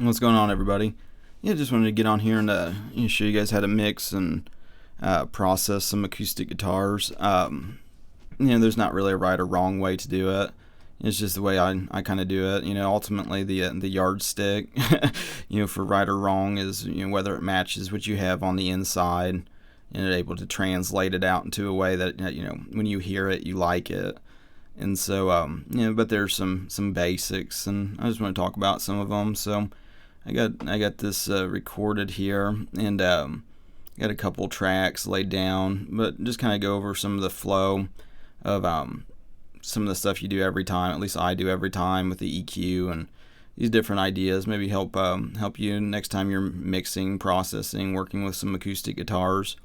What's going on, everybody? Yeah, just wanted to get on here and show you guys how to mix and process some acoustic guitars. There's not really a right or wrong way to do it. It's just the way I kind of do it. Ultimately the yardstick, for right or wrong is whether it matches what you have on the inside and able to translate it out into a way that when you hear it you like it. And so but there's some basics, and I just want to talk about some of them. So I got this recorded here, and got a couple tracks laid down, but just kind of go over some of the flow of some of the stuff you do every time. At least I do every time with the EQ and these different ideas. Maybe help you next time you're mixing, processing, working with some acoustic guitars.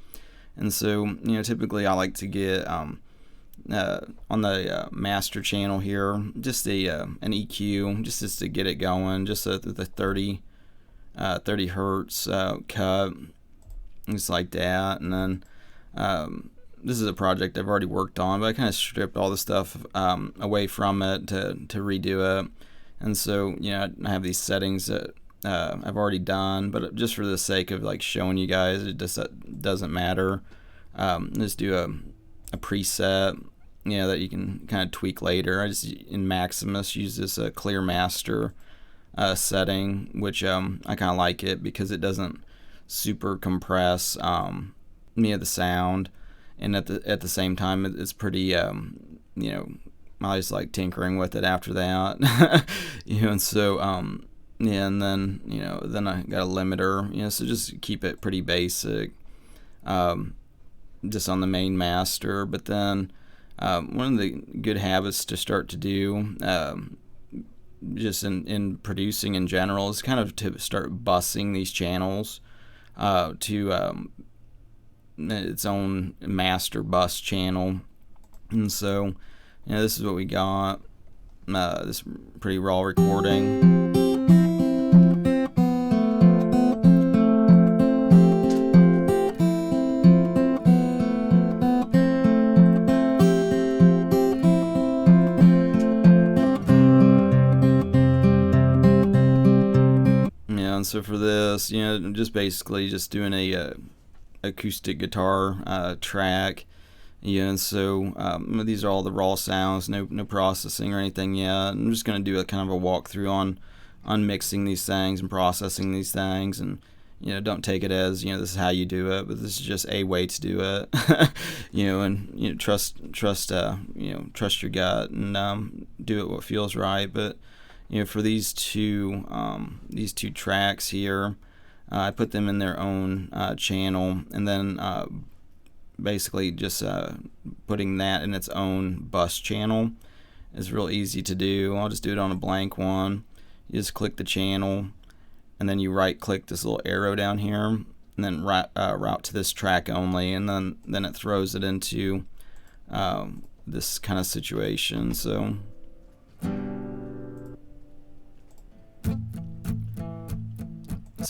And so typically I like to get on the master channel here just an EQ just to get it going, just the 30 hertz cut, just like that. And then this is a project I've already worked on, but I kind of stripped all the stuff away from it to redo it. And so I have these settings that I've already done, but just for the sake of like showing you guys, it just doesn't matter. Just do a preset that you can kind of tweak later. I just in Maximus use this clear master setting, which I kind of like it because it doesn't super compress the sound, and at the same time it's pretty I just like tinkering with it after that. And so and then then I got a limiter, so just keep it pretty basic, just on the main master. But then one of the good habits to start to do just in producing in general is kind of to start bussing these channels to its own master bus channel. And so this is what we got, this pretty raw recording. And so for this, just basically just doing a acoustic guitar track. And so these are all the raw sounds, no processing or anything yet. I'm just going to do a kind of a walkthrough on mixing these things and processing these things, and don't take it as this is how you do it, but this is just a way to do it. And trust your gut and do it what feels right. But for these two tracks here, I put them in their own channel, and then basically just putting that in its own bus channel is real easy to do. I'll just do it on a blank one. You just click the channel, and then you right click this little arrow down here, and then route to this track only, and then it throws it into this kind of situation. So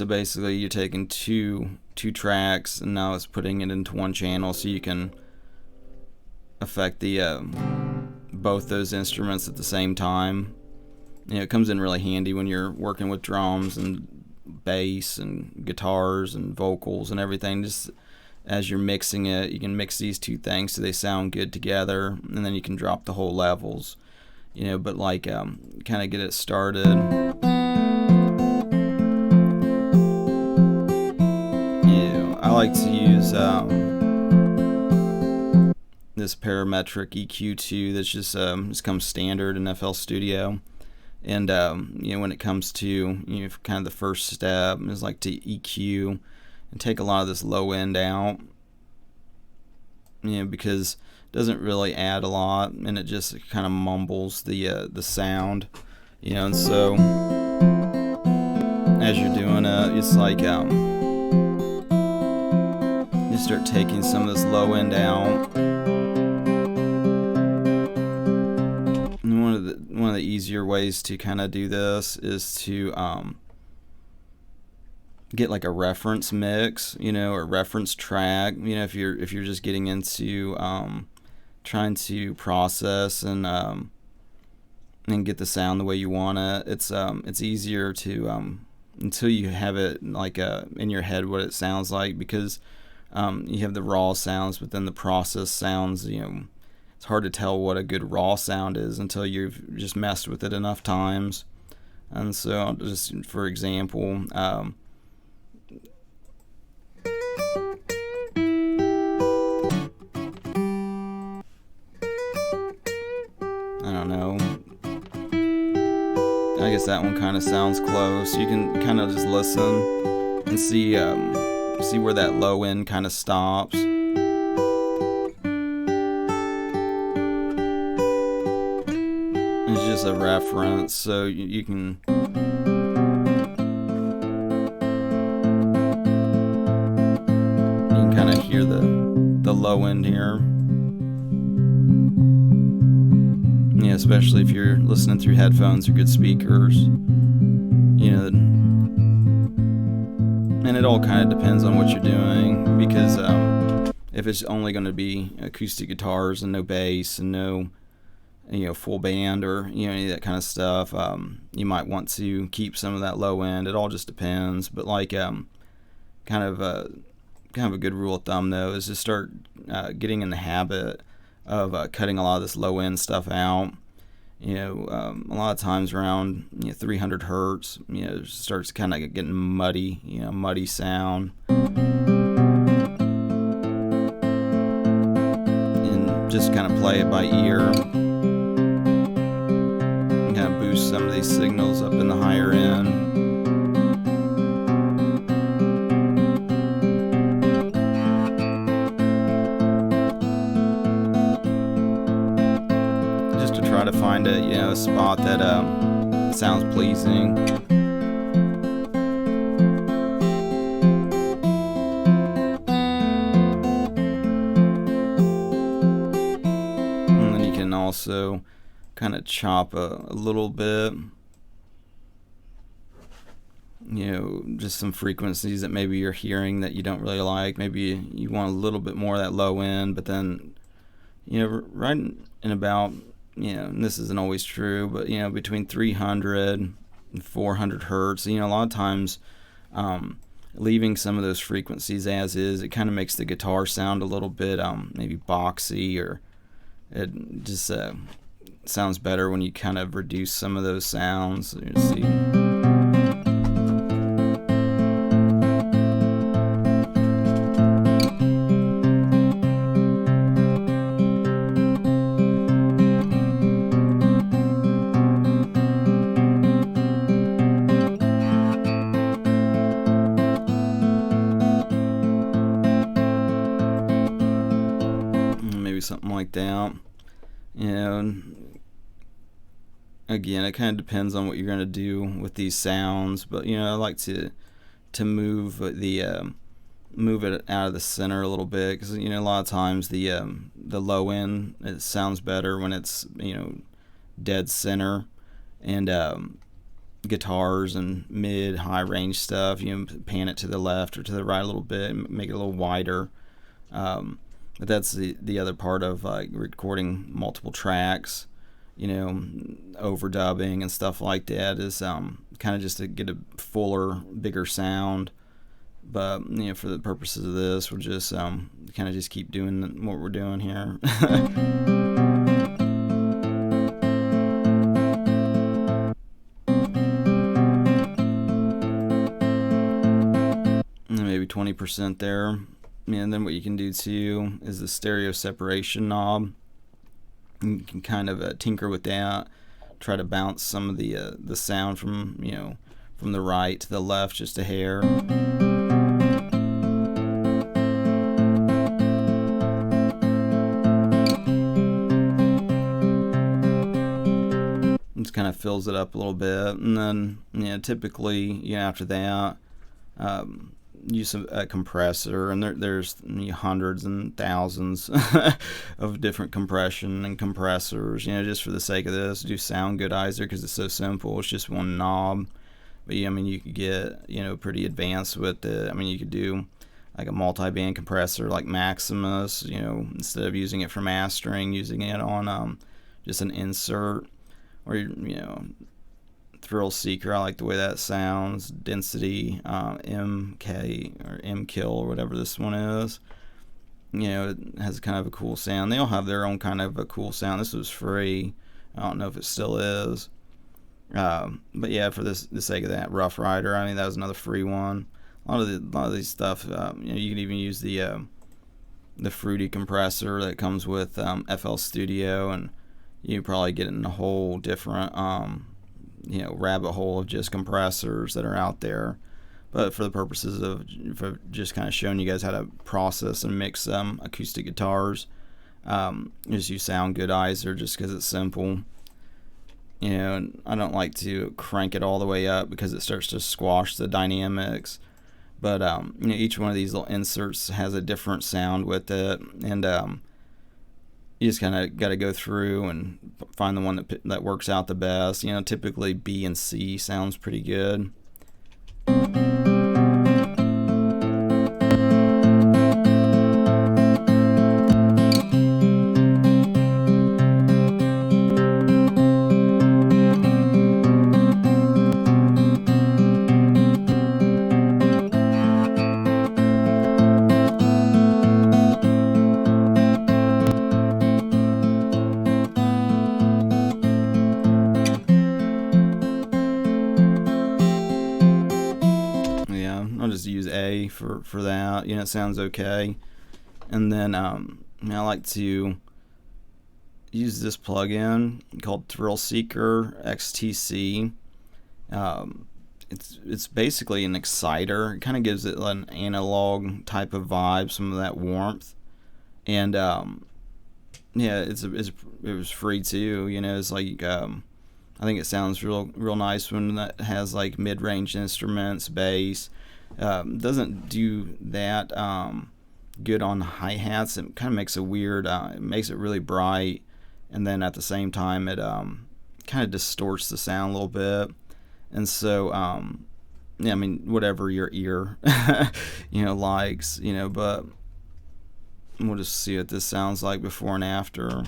basically you're taking two tracks, and now it's putting it into one channel, so you can affect the both those instruments at the same time. It comes in really handy when you're working with drums and bass and guitars and vocals and everything. Just as you're mixing it, you can mix these two things so they sound good together, and then you can drop the whole levels. But like kind of get it started. I like to use this parametric EQ2 that's just comes standard in FL Studio. And when it comes to kind of the first step is like to EQ and take a lot of this low end out, because it doesn't really add a lot, and it just kind of mumbles the sound, and so as you're doing it, it's like you start taking some of this low end out. And one of the easier ways to kind of do this is to get like a reference mix, or reference track. If you're just getting into trying to process and get the sound the way you want it, it's easier to until you have it like in your head what it sounds like, because you have the raw sounds, but then the processed sounds, it's hard to tell what a good raw sound is until you've just messed with it enough times. And so, just for example, I don't know. I guess that one kind of sounds close. You can kind of just listen and see where that low end kind of stops. It's just a reference, so you can kind of hear the low end here. Yeah, especially if you're listening through headphones or good speakers. And it all kind of depends on what you're doing, because if it's only going to be acoustic guitars and no bass and no full band or any of that kind of stuff, you might want to keep some of that low end. It all just depends. But like kind of a good rule of thumb though is to start getting in the habit of cutting a lot of this low end stuff out. A lot of times around 300 hertz, it starts kind of getting muddy, muddy sound. And just kind of play it by ear. And kind of boost some of these signals up in the higher end. Try to find a spot that sounds pleasing. And then you can also kind of chop a little bit, just some frequencies that maybe you're hearing that you don't really like. Maybe you want a little bit more of that low end, but then right in about, and this isn't always true, but between 300 and 400 hertz, a lot of times leaving some of those frequencies as is, it kind of makes the guitar sound a little bit maybe boxy, or it just sounds better when you kind of reduce some of those sounds. You see. Something like that. Again, it kind of depends on what you're going to do with these sounds, but I like to move move it out of the center a little bit, because a lot of times the low end, it sounds better when it's dead center, and guitars and mid high range stuff, pan it to the left or to the right a little bit, make it a little wider. But that's the other part of recording multiple tracks, overdubbing and stuff like that, is kind of just to get a fuller, bigger sound. But for the purposes of this, we'll just kind of just keep doing what we're doing here. And maybe 20% there. And then what you can do too is the stereo separation knob. You can kind of tinker with that, try to bounce some of the sound from from the right to the left just a hair. Just kind of fills it up a little bit, and then typically after that, use a compressor, and there's hundreds and thousands of different compression and compressors. Just for the sake of this, do Sound Goodizer because it's so simple. It's just one knob, but you could get pretty advanced with it. You could do like a multi-band compressor like Maximus. Instead of using it for mastering, using it on just an insert, or Thrill Seeker. I like the way that sounds. Density, MK or MKill or whatever this one is. It has kind of a cool sound. They all have their own kind of a cool sound. This was free. I don't know if it still is. But yeah, for the sake of that, Rough Rider. I mean, that was another free one. A lot of these stuff. You can even use the Fruity compressor that comes with FL Studio, and you probably get in a whole different rabbit hole of just compressors that are out there. But for the purposes of just kind of showing you guys how to process and mix acoustic guitars, just use Sound Goodizer just because it's simple. And I don't like to crank it all the way up because it starts to squash the dynamics. But each one of these little inserts has a different sound with it, and you just kind of got to go through and find the one that works out the best. Typically B and C sounds pretty good. I'll just use A for that. It sounds okay. And then I like to use this plugin called Thrill Seeker XTC. It's basically an exciter. It kind of gives it an analog type of vibe, some of that warmth. And it was free too. It's like I think it sounds real nice when that has like mid-range instruments, bass. Doesn't do that good on hi-hats. It kind of makes a weird, it makes it really bright, and then at the same time it kind of distorts the sound a little bit. And so whatever your ear likes, but we'll just see what this sounds like before and after.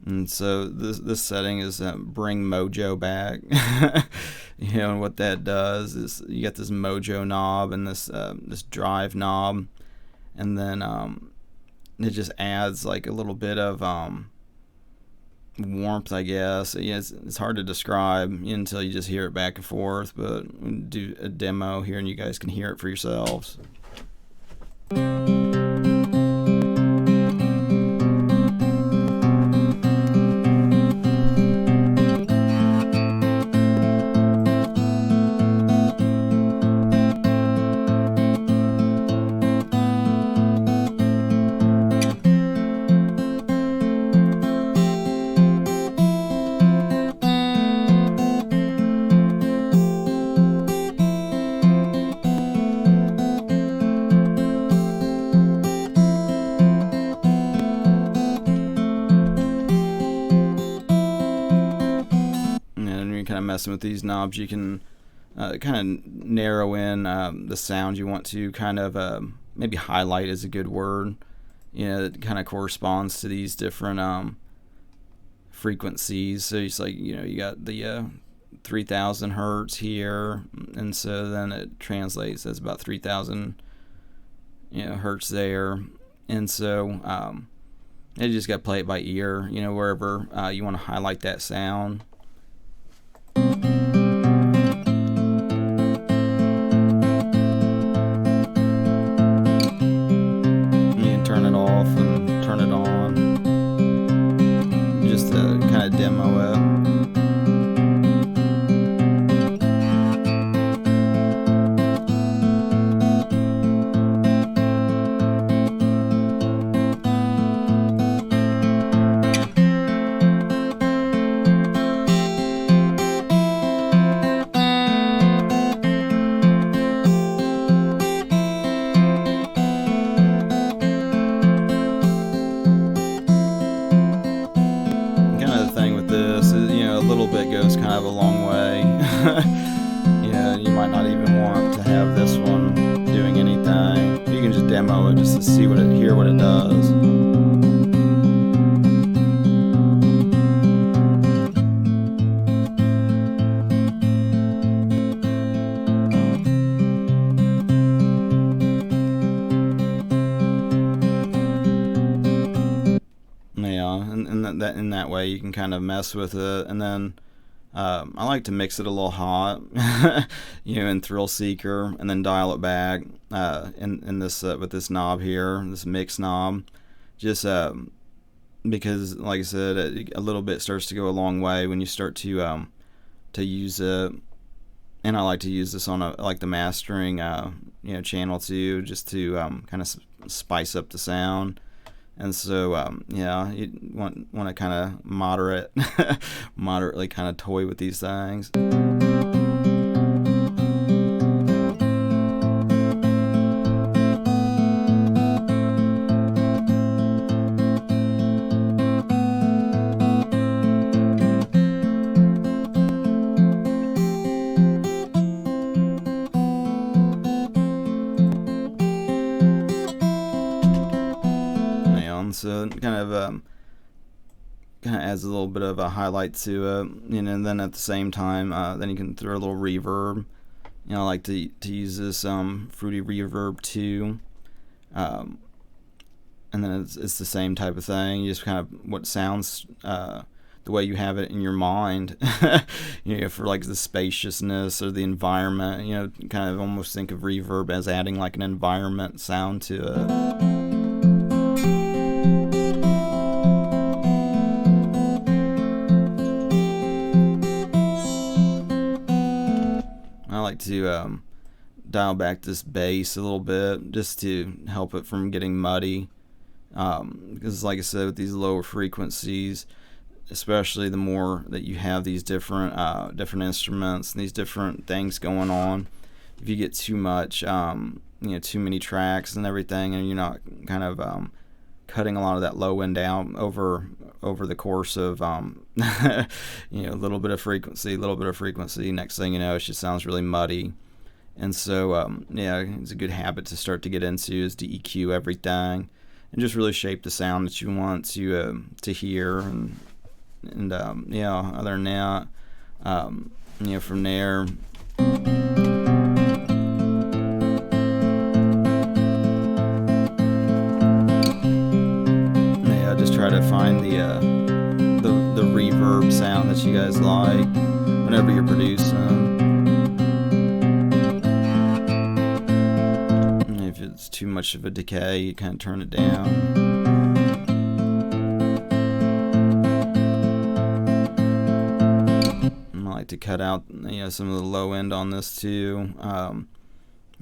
And so this setting is bring mojo back. And what that does is you get this mojo knob and this drive knob, and then it just adds like a little bit of warmth, I guess. It's hard to describe until you just hear it back and forth, but we'll do a demo here and you guys can hear it for yourselves. Kind of messing with these knobs, you can kind of narrow in the sound you want to kind of maybe highlight is a good word. That kind of corresponds to these different frequencies. So it's like you got the 3000 hertz here, and so then it translates as about 3000 hertz there, and so you just got to play it by ear. Wherever you want to highlight that sound. Demo it. Goes kind of a long way. You might not even want to have this one doing anything. You can just demo it just to see hear what it does. Yeah, and in that way you can kind of mess with it, and then I like to mix it a little hot, in Thrill Seeker, and then dial it back in this with this knob here, this mix knob, just because, like I said, a little bit starts to go a long way when you start to use it. And I like to use this on the mastering channel too, just to kind of spice up the sound. And so, you want to kind of moderately kind of toy with these things. So it kind of adds a little bit of a highlight to it, and then at the same time, then you can throw a little reverb. I like to use this Fruity Reverb too, and then it's the same type of thing. You just kind of what sounds the way you have it in your mind, for like the spaciousness or the environment. Kind of almost think of reverb as adding like an environment sound to it. I like to dial back this bass a little bit just to help it from getting muddy, because like I said, with these lower frequencies, especially the more that you have these different instruments and these different things going on, if you get too much too many tracks and everything, and you're not kind of cutting a lot of that low end out over the course of a little bit of frequency, next thing you know, it just sounds really muddy. And so it's a good habit to start to get into, is to EQ everything and just really shape the sound that you want to hear. And other than that, from there, try to find the reverb sound that you guys like whenever you're producing. And if it's too much of a decay, you kind of turn it down. And I like to cut out some of the low end on this too,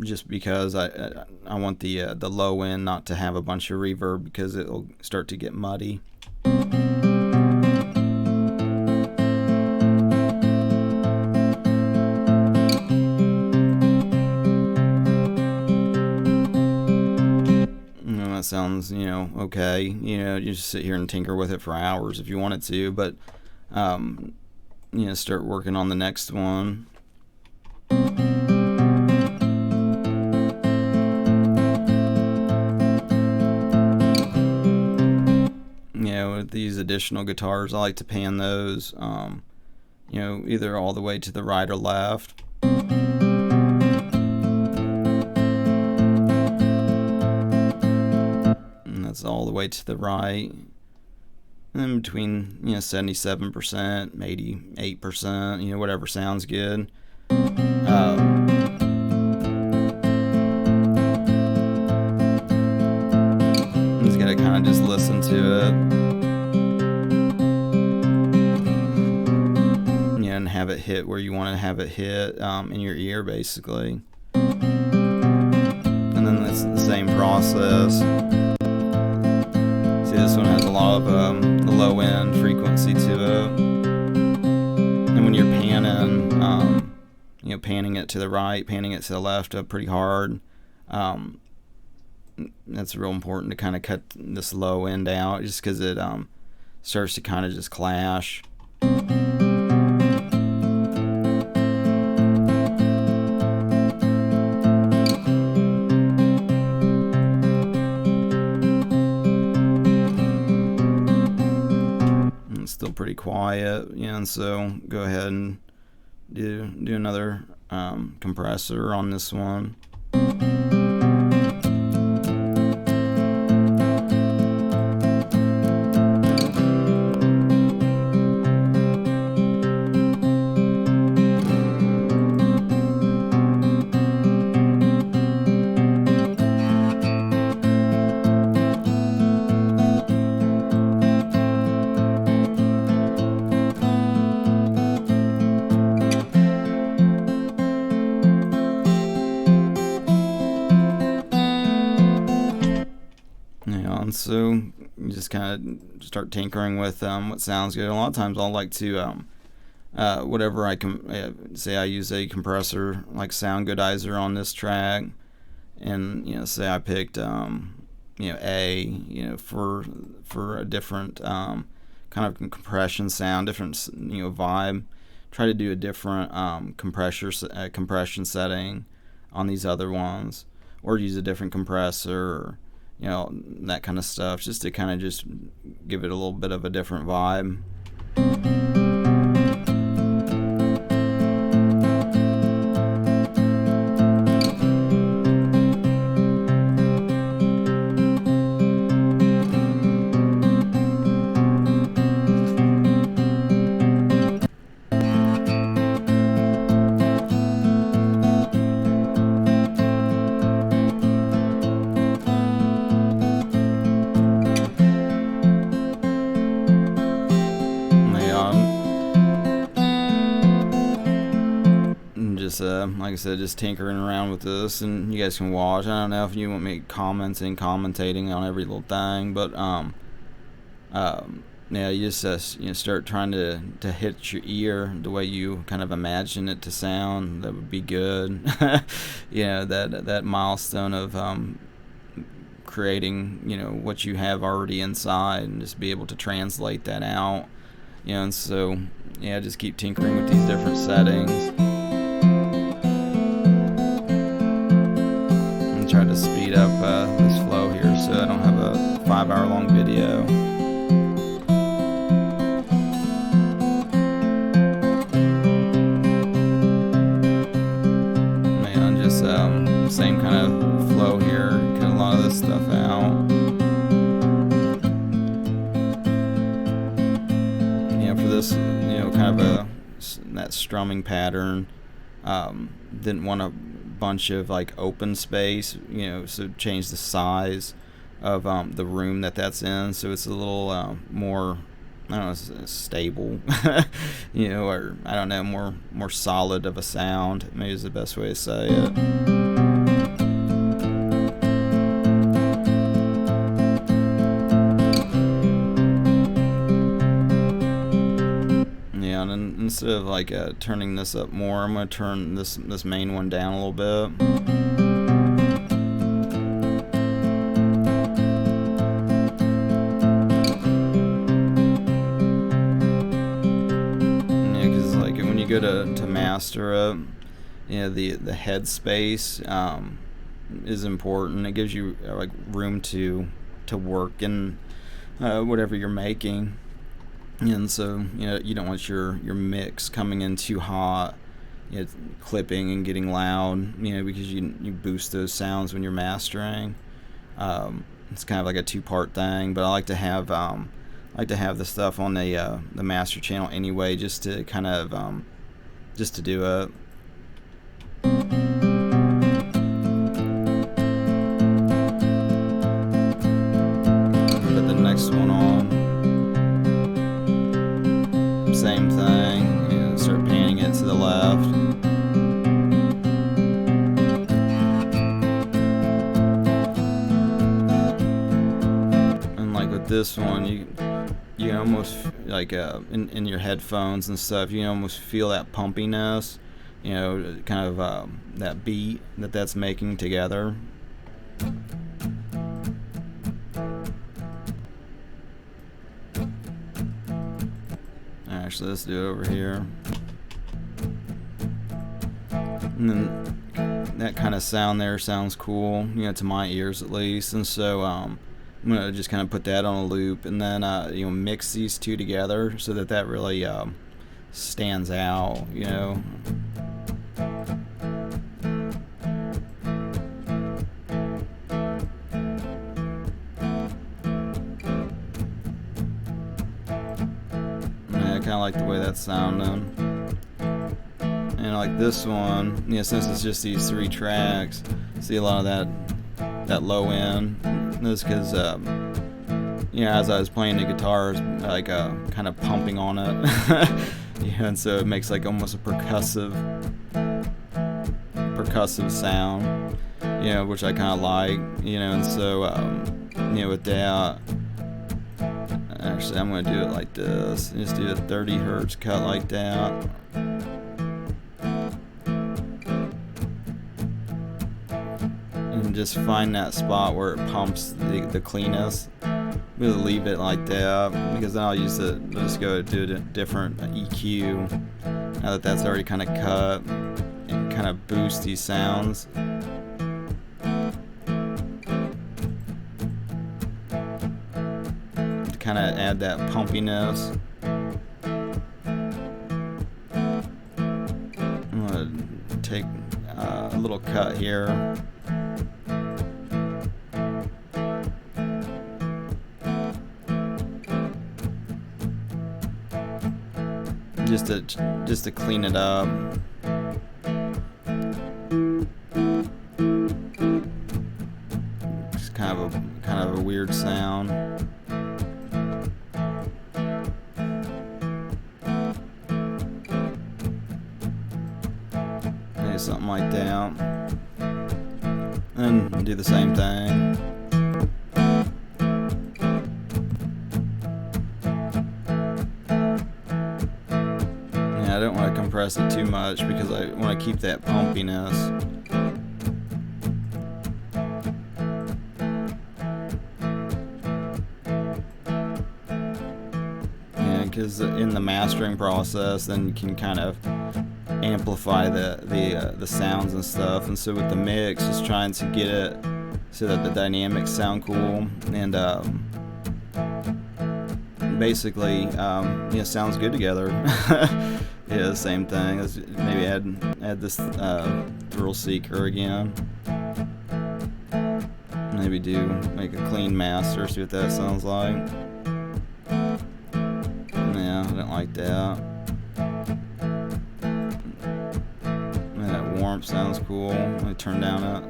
just because I want the low end not to have a bunch of reverb, because it'll start to get muddy. That sounds okay. You just sit here and tinker with it for hours if you wanted to, but start working on the next one. With these additional guitars, I like to pan those, either all the way to the right or left. And that's all the way to the right. And then between 77%, 88%, whatever sounds good. Just gotta kind of just listen to it. And have it hit where you want to have it hit in your ear, basically. And then that's the same process. See, this one has a lot of the low end frequency to it. And when you're panning, panning it to the right, panning it to the left pretty hard, that's real important to kind of cut this low end out, just because it starts to kind of just clash. It's still pretty quiet, and so go ahead and do another compressor on this one. And so you just kind of start tinkering with what sounds good. A lot of times I'll like to whatever I can say I use a compressor like Sound Goodizer on this track, and say I picked A for a different kind of compression sound, different vibe. Try to do a different compression setting on these other ones, or use a different compressor, or that kind of stuff, just to kind of just give it a little bit of a different vibe. Just like I said, just tinkering around with this, and you guys can watch. I don't know if you want me commentating on every little thing, but yeah, you just start trying to hit your ear the way you kind of imagine it to sound. That would be good. That milestone of creating what you have already inside, and just be able to translate that out. And so just keep tinkering with these different settings. Try to speed up this flow here so I don't have a 5-hour long video. Man, just same kind of flow here. Cut a lot of this stuff out. For this, kind of that strumming pattern. Didn't want a bunch of like open space, so change the size of the room that's in, so it's a little more, I don't know, stable, or I don't know, more solid of a sound, maybe is the best way to say it. And instead of like turning this up more, I'm going to turn this main one down a little bit. Because like when you go to master it, the head space is important. It gives you like room to work in whatever you're making. And so you don't want your mix coming in too hot, clipping and getting loud, because you boost those sounds when you're mastering. It's kind of like a two-part thing, but I like to have the stuff on the master channel anyway, just to kind of just to do it. Put the next one on. Same thing, start panning it to the left. And like with this one, you almost like in your headphones and stuff, you almost feel that pumpiness, kind of that beat that's making together. Actually, let's do it over here. And then that kind of sound there sounds cool, to my ears at least. And so I'm gonna just kind of put that on a loop, and then you know, mix these two together so that that really stands out, you know. I kind of like the way that's sounding. And like this one, you know, since it's just these 3 tracks, see a lot of that low end. This because you know, as I was playing the guitar, like kind of pumping on it, yeah, and so it makes like almost a percussive sound, you know, which I kind of like, you know. And so you know, with that, actually I'm going to do it like this. Just do a 30 hertz cut like that. And just find that spot where it pumps the cleanest. We'll leave it like that, because then I'll use it, just go do a different EQ now that that's already kind of cut, and kind of boost these sounds. To kind of add that pumpiness. I'm going to take a little cut here. Just to clean it up. It's kind of a weird sound. Maybe something like that. And do the same thing. I don't want to compress it too much because I want to keep that pumpiness. Yeah, because in the mastering process, then you can kind of amplify the sounds and stuff. And so with the mix, just trying to get it so that the dynamics sound cool, and basically, you know, sounds good together. Yeah, same thing. Let's maybe add this thrill seeker again. Maybe make a clean master, see what that sounds like. Yeah, I don't like that. Man, that warmth sounds cool. Let me turn down it.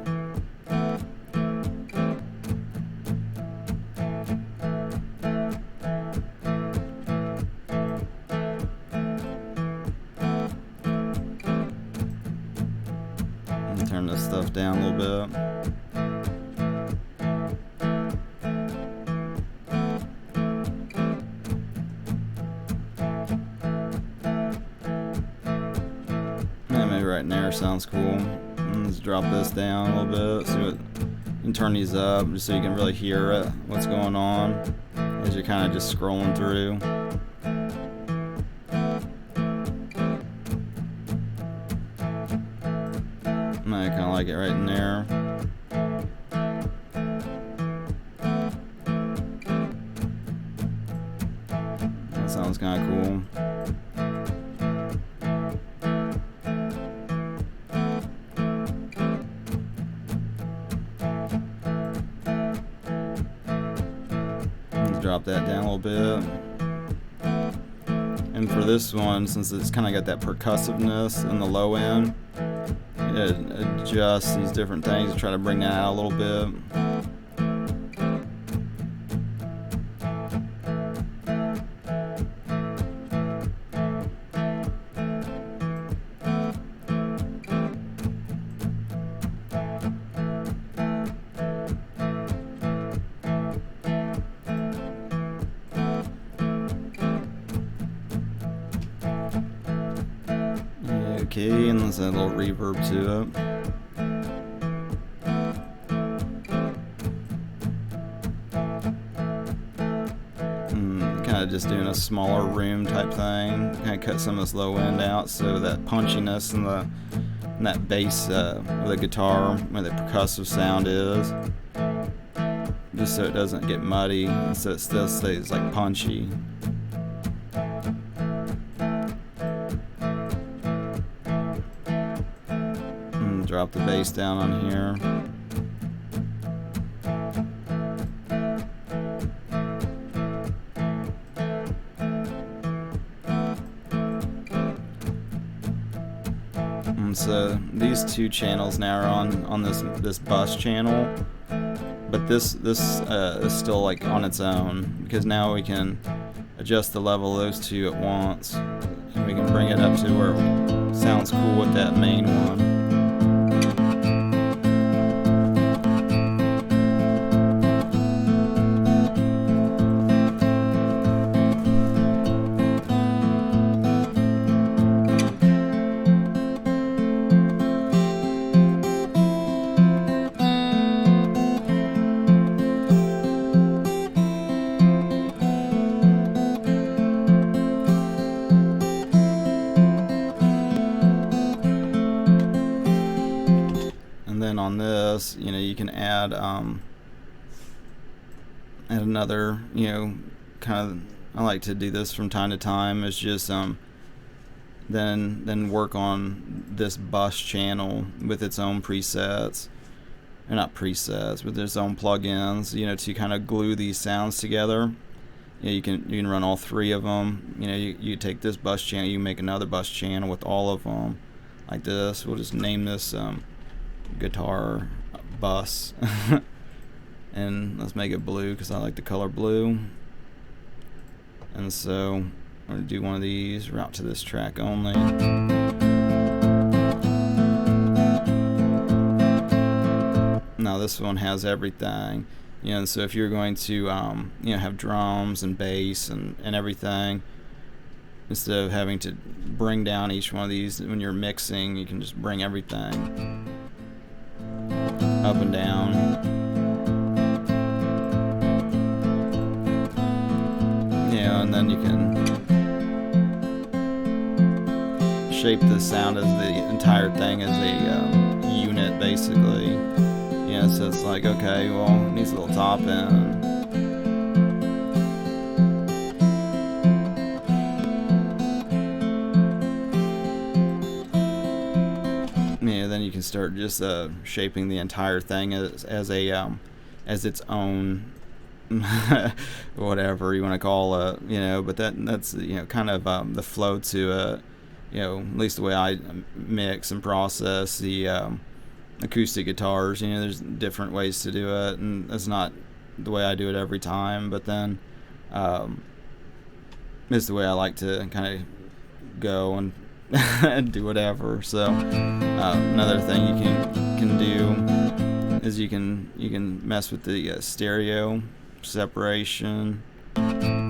Turn this stuff down a little bit. Yeah, maybe right in there sounds cool. Let's drop this down a little bit. See what, you can turn these up just so you can really hear it, what's going on as you're kind of just scrolling through. I kind of like it right in there. That sounds kind of cool. Let's drop that down a little bit. And for this one, since it's kind of got that percussiveness in the low end, adjust these different things to try to bring that out a little bit. Okay, and let's add a little reverb to it. Kind of just doing a smaller room type thing. Kind of cut some of this low end out so that punchiness and that bass of the guitar, where the percussive sound is. just so it doesn't get muddy, and so it still stays like punchy. And drop the bass down on here. So these two channels now are on this bus channel, but this is still like on its own, because now we can adjust the level of those two at once, and we can bring it up to where it sounds cool with that main one. On this, you know, you can add another, you know, kind of, I like to do this from time to time, is just then work on this bus channel with its own presets, or not presets, with its own plugins, you know, to kind of glue these sounds together. You know, you can run all three of them. You know, you take this bus channel, you make another bus channel with all of them like this. We'll just name this guitar bus and let's make it blue because I like the color blue. And so I'm going to do one of these, route to this track only. Now this one has everything, you know, and so if you're going to you know, have drums and bass and everything, instead of having to bring down each one of these when you're mixing, you can just bring everything up and down. Yeah, and then you can shape the sound as the entire thing as a unit, basically. Yeah, so it's like, okay, well, it needs a little top end. Then you can start just shaping the entire thing as its own whatever you want to call it, you know. But that's you know, kind of the flow to it, you know, at least the way I mix and process the acoustic guitars. You know, there's different ways to do it, and that's not the way I do it every time, but then it's the way I like to kind of go and do whatever. So another thing you can do is you can mess with the stereo separation and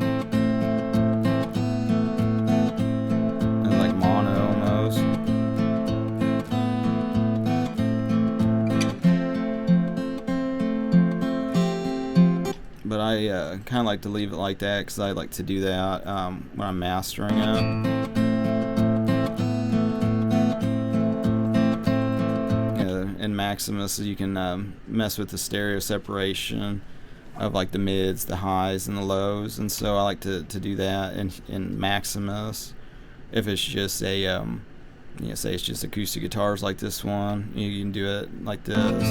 like mono almost. But I kind of like to leave it like that because I like to do that when I'm mastering it. In Maximus, you can mess with the stereo separation of like the mids, the highs, and the lows, and so I like to do that in Maximus. If it's just a you know, say it's just acoustic guitars like this one, you can do it like this.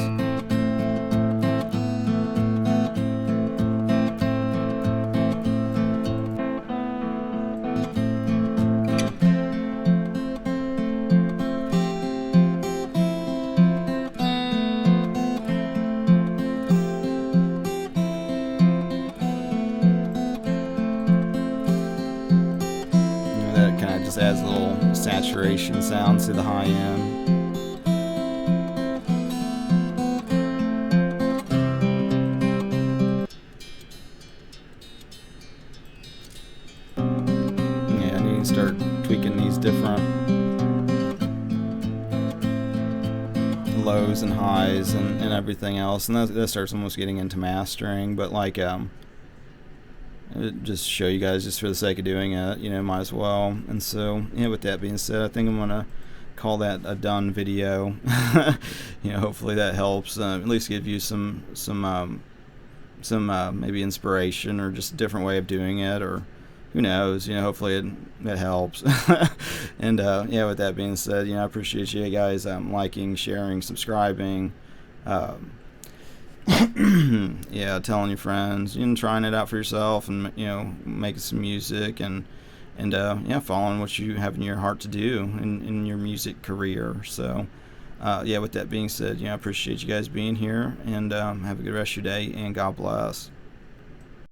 Just adds a little saturation sound to the high end. Yeah, and you can start tweaking these different lows and highs and everything else, and that starts almost getting into mastering. But like just show you guys, just for the sake of doing it, you know, might as well. And so, yeah, with that being said, I think I'm gonna call that a done video. You know, hopefully that helps, at least give you some some maybe inspiration or just a different way of doing it, or who knows, hopefully it helps. And yeah, with that being said, I appreciate you guys liking, sharing, subscribing, yeah, telling your friends, trying it out for yourself, and making some music, and yeah, following what you have in your heart to do in your music career. So yeah, with that being said, I appreciate you guys being here, and have a good rest of your day, and God bless.